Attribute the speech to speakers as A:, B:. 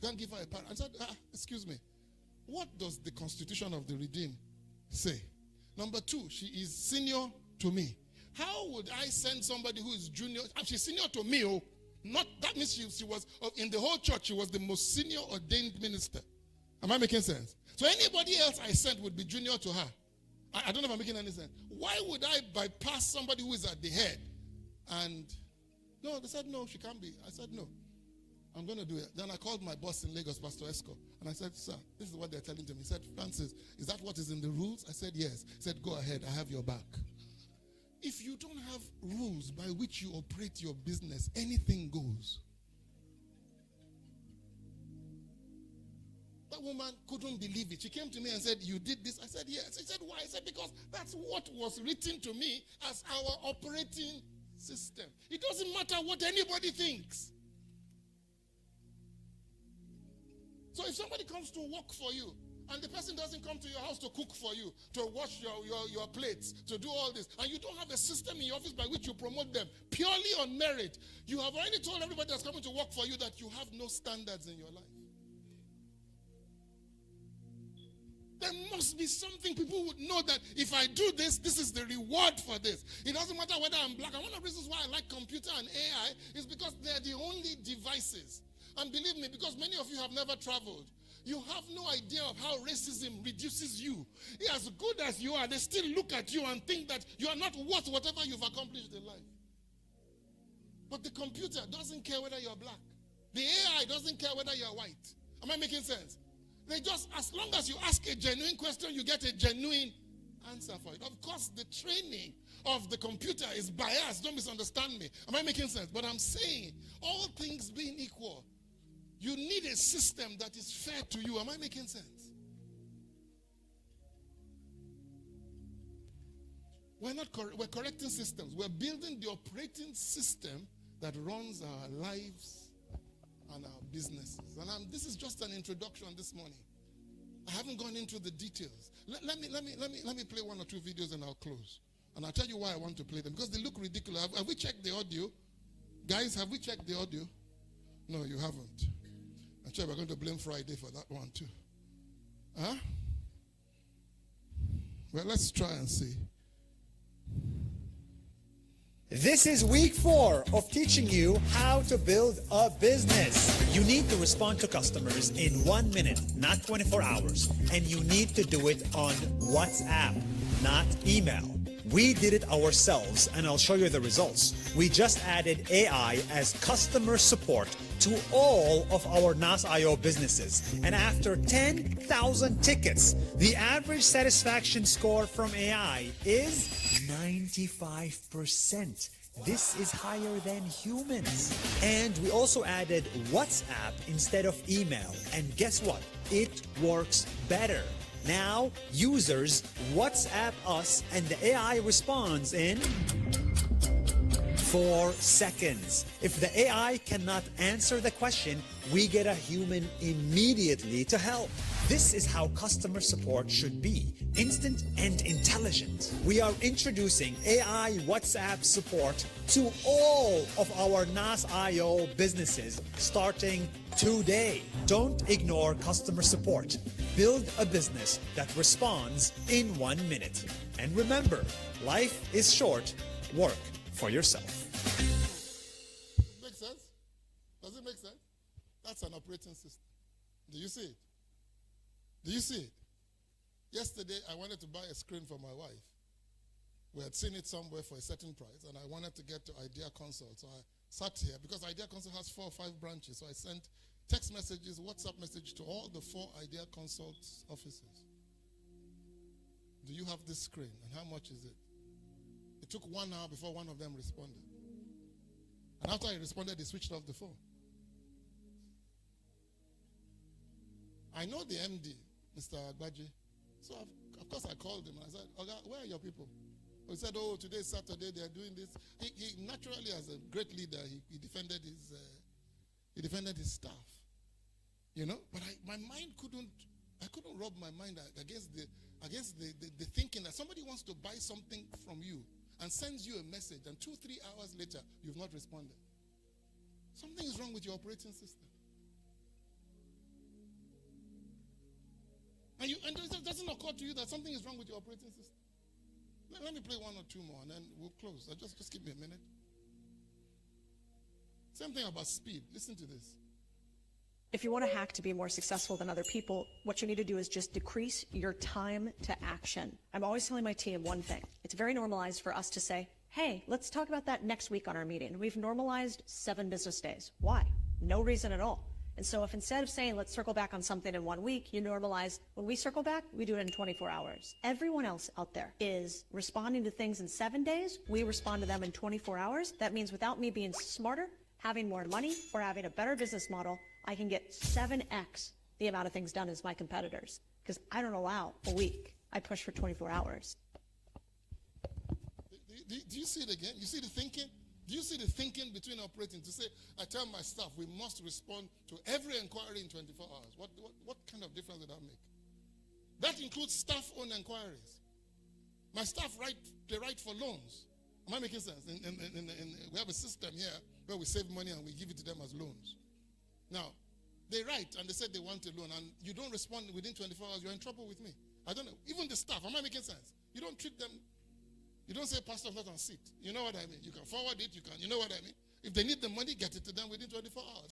A: Go and give her a pad. I said, excuse me, what does the Constitution of the Redeemed say? Number 2, she is senior to me. How would I send somebody who is junior? She's senior to me. Oh, not that means she was in the whole church. She was the most senior ordained minister. Am I making sense? So anybody else I sent would be junior to her. I don't know if I'm making any sense. Why would I bypass somebody who is at the head? And no, they said no, she can't be. I said no, I'm going to do it. Then I called my boss in Lagos, Pastor Esco, and I said, sir, this is what they're telling to me. He said, Francis, is that what is in the rules? I said, yes. He said, go ahead, I have your back. If you don't have rules by which you operate your business, anything goes. That woman couldn't believe it. She came to me and said, you did this? I said, yes. She said, why? I said, because that's what was written to me as our operating system. It doesn't matter what anybody thinks. So if somebody comes to work for you, and the person doesn't come to your house to cook for you, to wash your plates, to do all this, and you don't have a system in your office by which you promote them purely on merit, you have already told everybody that's coming to work for you that you have no standards in your life. There must be something people would know that if I do this, this is the reward for this. It doesn't matter whether I'm black. And one of the reasons why I like computer and AI is because they're the only devices. And believe me, because many of you have never traveled, you have no idea of how racism reduces you. As good as you are, they still look at you and think that you are not worth whatever you've accomplished in life. But the computer doesn't care whether you're black. The AI doesn't care whether you're white. Am I making sense? They just, as long as you ask a genuine question, you get a genuine answer for it. Of course, the training of the computer is biased. Don't misunderstand me. Am I making sense? But I'm saying, all things being equal, you need a system that is fair to you. Am I making sense? We're correcting systems. We're building the operating system that runs our lives and our businesses. And this is just an introduction this morning. I haven't gone into the details. Let me play 1 or 2 videos and I'll close. And I'll tell you why I want to play them. Because they look ridiculous. Have we checked the audio? Guys, have we checked the audio? No, you haven't. I'm sure we're going to blame Friday for that one too. Huh? Well, let's try and see.
B: This is week 4 of teaching you how to build a business. You need to respond to customers in 1 minute, not 24 hours. And you need to do it on WhatsApp, not email. We did it ourselves, and I'll show you the results. We just added AI as customer support to all of our NAS.io businesses. And after 10,000 tickets, the average satisfaction score from AI is 95%. This is higher than humans. And we also added WhatsApp instead of email. And guess what? It works better. Now, users WhatsApp us and the AI responds in 4 seconds. If the AI cannot answer the question, we get a human immediately to help. This is how customer support should be, instant and intelligent. We are introducing AI WhatsApp support to all of our NAS.io businesses starting today. Don't ignore customer support. Build a business that responds in 1 minute. And remember, life is short. Work for yourself.
A: Make sense? Does it make sense? That's an operating system. Do you see it? Do you see it? Yesterday, I wanted to buy a screen for my wife. We had seen it somewhere for a certain price, and I wanted to get to Idea Consult. So I sat here, because Idea Consult has 4 or 5 branches. So I sent text messages, WhatsApp message to all the 4 Idea Consult offices. Do you have this screen, and how much is it? It took 1 hour before one of them responded. And after he responded, he switched off the phone. I know the MD, Mr. Agbaje. So, of course, I called him and I said, Oga, where are your people? He said, oh, today's Saturday, they are doing this. He naturally, as a great leader, he defended his staff. You know? But my mind I couldn't rub my mind against the thinking that somebody wants to buy something from you and sends you a message, and 2-3 hours later, you've not responded. Something is wrong with your operating system. And it doesn't occur to you that something is wrong with your operating system. Let me play one or two more and then we'll close. Just give me a minute. Same thing about speed. Listen to this.
C: If you want to hack to be more successful than other people, what you need to do is just decrease your time to action. I'm always telling my team one thing. It's very normalized for us to say, hey, let's talk about that next week on our meeting. We've normalized 7 business days. Why? No reason at all. And so if instead of saying, let's circle back on something in 1 week, you normalize, when we circle back, we do it in 24 hours. Everyone else out there is responding to things in 7 days. We respond to them in 24 hours. That means without me being smarter, having more money, or having a better business model, I can get 7x the amount of things done as my competitors. Because I don't allow a week. I push for 24 hours.
A: Do you see it again? You see the thinking? Do you see the thinking between operating to say, I tell my staff, we must respond to every inquiry in 24 hours. What kind of difference did that make? That includes staff-owned inquiries. My staff write for loans. Am I making sense? We have a system here where we save money and we give it to them as loans. Now, they write and they said they want a loan and you don't respond within 24 hours, you're in trouble with me. I don't know. Even the staff, am I making sense? You don't treat them, you don't say, Pastor, not on seat. You know what I mean? You can forward it, you know what I mean? If they need the money, get it to them within 24 hours.